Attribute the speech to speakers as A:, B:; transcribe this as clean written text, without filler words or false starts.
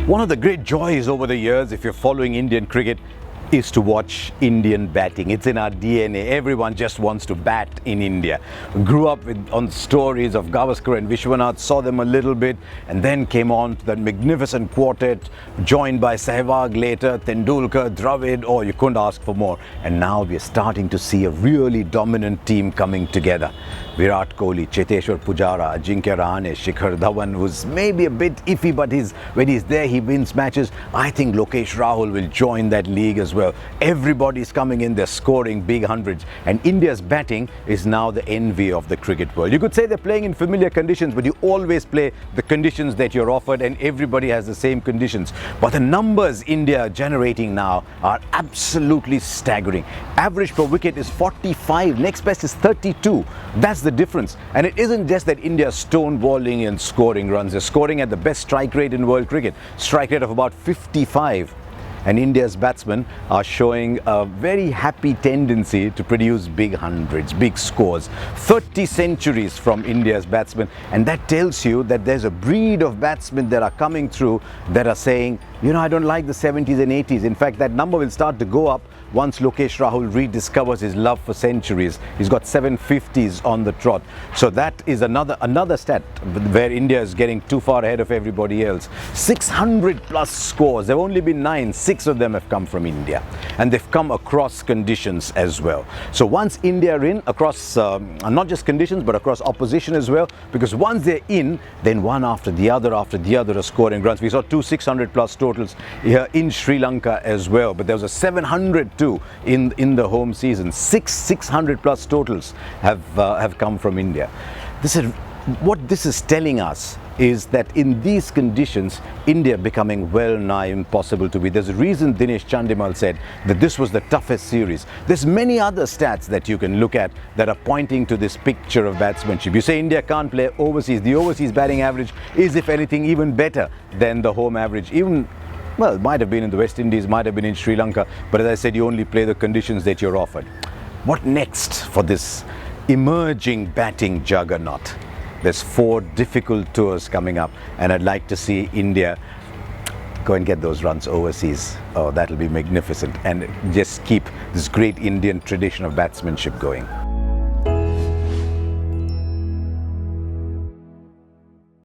A: One of the great joys over the years, if you're following Indian cricket, is to watch Indian batting. It's in our DNA. Everyone just wants to bat in India. Grew up on stories of Gavaskar and Vishwanath, saw them a little bit, and then came on to that magnificent quartet, joined by Sehwag later, Tendulkar, Dravid. Oh, you couldn't ask for more. And now we're starting to see a really dominant team coming together. Virat Kohli, Cheteshwar Pujara, Ajinkya Rahane, Shikhar Dhawan, who's maybe a bit iffy, but when he's there, he wins matches. I think Lokesh Rahul will join that league as well. Everybody's coming in, they're scoring big hundreds. And India's batting is now the envy of the cricket world. You could say they're playing in familiar conditions, but you always play the conditions that you're offered, and everybody has the same conditions. But the numbers India are generating now are absolutely staggering. Average per wicket is 45, next best is 32. That's the difference. And it isn't just that India is stonewalling and scoring runs. They're scoring at the best strike rate in world cricket, strike rate of about 55. And India's batsmen are showing a very happy tendency to produce big hundreds, big scores. 30 centuries from India's batsmen, and that tells you that there's a breed of batsmen that are coming through that are saying, you know, I don't like the 70s and 80s. In fact, that number will start to go up once Lokesh Rahul rediscovers his love for centuries. He's got 750s on the trot. So that is another stat where India is getting too far ahead of everybody else. 600 plus scores. There have only been 9. 6 of them have come from India. And they've come across conditions as well. So once India are in, across not just conditions, but across opposition as well, because once they're in, then one after the other are scoring runs. We saw 2 600 plus totals here in Sri Lanka as well, but there was a 700 too in the home season. 600 plus totals have come from India. What this is telling us is that in these conditions, India becoming well nigh impossible to beat. There's a reason Dinesh Chandimal said that this was the toughest series. There's many other stats that you can look at that are pointing to this picture of batsmanship. You say India can't play overseas. The overseas batting average is, if anything, even better than the home average. Well, it might have been in the West Indies, might have been in Sri Lanka, but as I said, you only play the conditions that you're offered. What next for this emerging batting juggernaut? There's 4 difficult tours coming up, and I'd like to see India go and get those runs overseas. Oh, that'll be magnificent, and just keep this great Indian tradition of batsmanship going.